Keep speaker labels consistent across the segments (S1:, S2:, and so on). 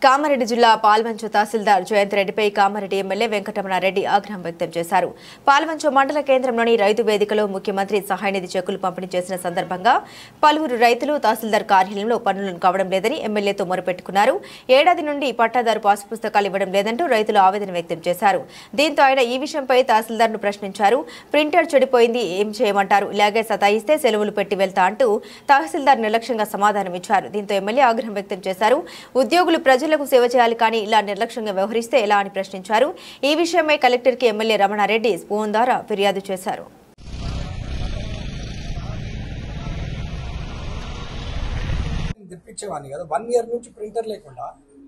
S1: కామారెడ్డి జిల్లా పాల్వంచ తహసీల్దార్ జయంత్ రెడ్డిపై కామారెడ్డి ఎమ్మెల్యే వెంకటరమణారెడ్డి ఆగ్రహం వ్యక్తం చేశారు. పాల్వంచ మండల కేంద్రంలోని రైతు వేదికలో ముఖ్యమంత్రి సహాయనిధి చెక్కులు పంపిణీ చేసిన సందర్భంగా పలువురు రైతులు తహసీల్దార్ కార్యాలయంలో పనులను కావడం లేదని ఎమ్మెల్యేతో మొరపెట్టుకున్నారు. ఏడాది నుండి పట్టాదారు పాసు పుస్తకాలు ఇవ్వడం లేదంటూ రైతులు ఆవేదన వ్యక్తం చేశారు. దీంతో ఆయన ఈ విషయంపై తహసీల్దార్ను ప్రశ్నించారు. ప్రింటర్ చెడిపోయింది, ఏం చేయమంటారు, ఇలాగే సతాయిస్తే సెలవులు పెట్టి వెళ్తా అంటూ తహసీల్దార్ నిర్లక్ష్యంగా సమాధానమిచ్చారు. దీంతో ఎమ్మెల్యే ఆగ్రహం వ్యక్తం చేశారు. ఉద్యోగులు ప్రజలకు సేవ చేయాలి కానీ ఇలా నిర్లక్ష్యంగా వ్యవహరిస్తే ఎలా అని ప్రశ్నించారు. ఈ విషయమై కలెక్టర్కి ఎమ్మెల్యే రమణారెడ్డి ఫోన్ ద్వారా ఫిర్యాదు చేశారు.
S2: తెప్పించేవాడిని కదా 1 ఇయర్ నుంచి ప్రింటర్ లేకుండా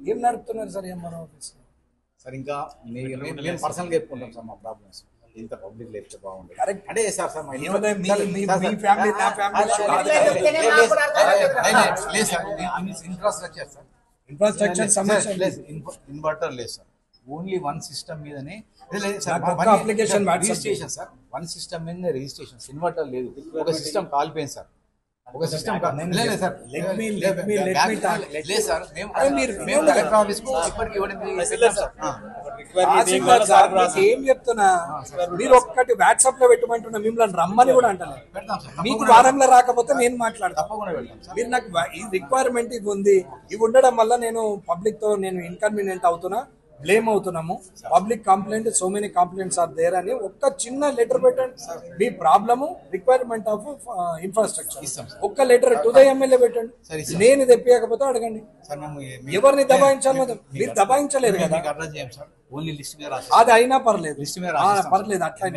S2: ఏం నడుపుతున్నారు సార్ ఎంఆర్ఓ ఆఫీస్
S3: సార్? ఇంకా మేము పర్సనల్గా చెప్పుకుంటాం సార్ మా ప్రాబ్లమ్స్. ఇంత పబ్లిక్ లేకపోతే బాగుంటుంది.
S2: కరెక్ట్
S3: అంటే సార్ సార్
S2: మీ ఫ్యామిలీ నా ఫ్యామిలీ
S3: ఇన్ఫ్రాస్ట్రక్చర్ సార్,
S2: ఇన్ఫ్రాస్ట్రక్చర్ సమస్య
S3: లేదు, ఇన్వర్టర్ లేదు సార్. ఓన్లీ వన్ సిస్టమ్ మీదనే
S2: application
S3: registration sir. One system మీద రిజిస్ట్రేషన్, ఇన్వర్టర్ లేదు. ఒక సిస్టమ్ కాలిపోయింది సార్. ఒక సిస్టమ్ లేదు సార్. లేదు సార్, మేము కలెక్టర్ ఆఫీస్ కు ఇప్పటికి
S2: ఏం చెప్తున్నా, మీరు ఒక్కటి వాట్సాప్ లో పెట్టమంటున్నా, మిమ్మల్ని రమ్మని కూడా అంటలేదు. మీకు వారంలో రాకపోతే నేను మాట్లాడతాను,
S3: తప్పకుండా వెళ్తాం సార్.
S2: మీరు నాకు ఈ రిక్వైర్మెంట్ ఇది ఉంది, ఇవి ఉండడం వల్ల నేను పబ్లిక్ తో నేను ఇన్కన్వీనియంట్ అవుతున్నా, బ్లేమ్ అవుతున్నాము. Public complaint, so many complaints are there అని ఒక్క చిన్న లెటర్ పెట్టండి. మీ ప్రాబ్లము రిక్వైర్మెంట్ ఆఫ్ ఇన్ఫ్రాస్ట్రక్చర్ ఒక్క లెటర్ టు ద ఎమ్మెల్యే పెట్టండి. నేను తెప్పియకపోతే అడగండి. ఎవరిని దబాయించాలి? మీరు దబాయించలేదు కదా. అది అయినా పర్లేదు, పర్లేదు. అట్లా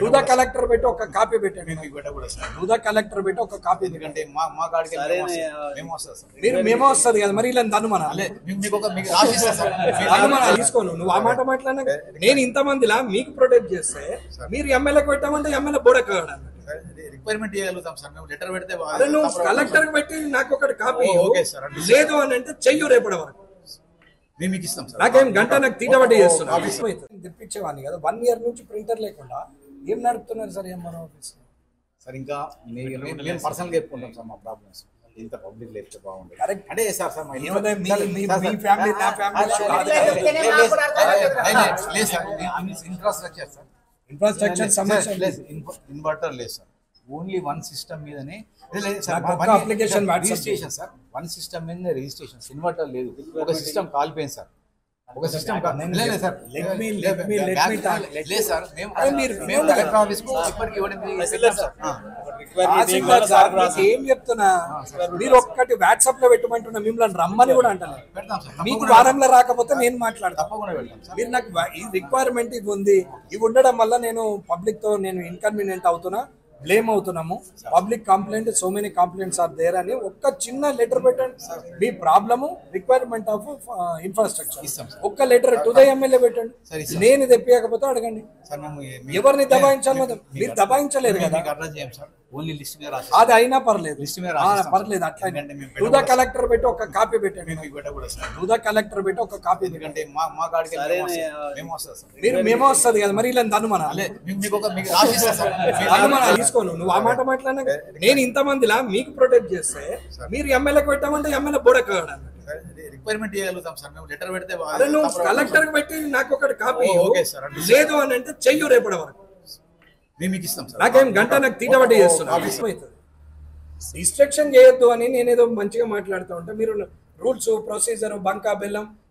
S2: టు ద కలెక్టర్ పెట్టి ఒక కాపీ పెట్టండి. టు ద కలెక్టర్ పెట్టి ఒక కాపీ పెట్టండి. మీరు మేమో వస్తుంది కదా, మరి ఇలా అనుమానం తీసుకోను. నువ్వు ఆ మాట మాట్లాడినా నేను ఇంతమందిలా మీకు ప్రొటెక్ట్ చేస్తే మీరు ఎమ్మెల్యేకి పెట్టామంటే ఎమ్మెల్యే బోడెక్కడా
S3: రిక్వైర్మెంట్ చేయగలుగుతాం సార్. మేము లెటర్ పెడితే
S2: నువ్వు కలెక్టర్ పెట్టి నాకు ఒకటి కాపీ లేదు అని అంటే చెయ్యు రేపటి వరకు
S3: మీకు ఇస్తాం సార్.
S2: నాకేం గంట నాకు తీటబట్టి చేస్తున్నా. తెప్పించేవాడిని కదా 1 ఇయర్ నుంచి ప్రింటర్ లేకుండా ఏం నడుపుతున్నారు సార్ ఎంఆర్ఓ ఆఫీస్
S3: సార్? ఇంకా మేము పర్సనల్గా చెప్పుకుంటాం సార్ మా ప్రాబ్లమ్స్. ఇంత పబ్లిక్ లేకపోతే బాగుంటుంది.
S2: కరెక్ట్
S3: అంటే సార్ సార్
S2: మీ ఫ్యామిలీ నా ఫ్యామిలీ
S3: లేదు సార్. ఇన్ఫ్రాస్ట్రక్చర్ సార్,
S2: ఇన్ఫ్రాస్ట్రక్చర్ సమస్య
S3: లేదు, ఇన్వర్టర్ లేదు సార్. ఓన్లీ వన్ సిస్టమ్ మీదనే
S2: application
S3: registration sir. One system మీద రిజిస్ట్రేషన్, ఇన్వర్టర్ లేదు. ఒక సిస్టమ్ కాలిపోయింది సార్. ఒక సిస్టమ్ లేదు సార్. లేదు సార్, మేము కలెక్టర్ ఆఫీస్ కు ఇప్పటికి
S2: ఏం చెప్తున్నా, మీరు ఒక్కటి వాట్సాప్ లో పెట్టమంటున్నా, మిమ్మల్ని రమ్మని కూడా అంటలేదు. మీకు వారంలో రాకపోతే నేను మాట్లాడతాను,
S3: తప్పకుండా వెళ్తాం సార్.
S2: మీరు నాకు ఈ రిక్వైర్మెంట్ ఇది ఉంది, ఇవి ఉండడం వల్ల నేను పబ్లిక్ తో నేను ఇన్కన్వీనియంట్ అవుతున్నా, బ్లేమ్ అవుతున్నాము. Public complaint, so many complaints are there అని ఒక్క చిన్న లెటర్ పెట్టండి. మీ ప్రాబ్లము రిక్వైర్మెంట్ ఆఫ్ ఇన్ఫ్రాస్ట్రక్చర్ ఒక్క లెటర్ టు ద ఎమ్మెల్యే పెట్టండి. నేను తెప్పియకపోతే అడగండి. ఎవరిని దబాయించాలి? మీరు దబాయించలేదు కదా. అది అయినా పర్లేదు, పర్లేదు. అట్లా టు ద కలెక్టర్ పెట్టి ఒక కాపీ పెట్టండి. టు ద కలెక్టర్ పెట్టి ఒక కాపీ పెట్టండి. మీరు మేమో వస్తుంది కదా, మరి ఇలా అనుమానం తీసుకోను. నువ్వు ఆ మాట మాట్లాడినా నేను ఇంతమందిలా మీకు ప్రొటెక్ట్ చేస్తే మీరు ఎమ్మెల్యేకి పెట్టామంటే ఎమ్మెల్యే బోడెక్కడా
S3: రిక్వైర్మెంట్ చేయగలుగుతాం సార్. మేము లెటర్ పెడితే
S2: నువ్వు కలెక్టర్ పెట్టి నాకు ఒకటి కాపీ లేదు అని అంటే చెయ్యు రేపటి వరకు
S3: మీకు ఇస్తాం సార్.
S2: నాకేం గంట నాకు తీటబట్టి చేస్తున్నా. రిస్ట్రిక్షన్ చేయొద్దు అని నేనేదో మంచిగా మాట్లాడుతూ ఉంటే మీరు రూల్స్, ప్రొసీజర్, బంకా బెల్లం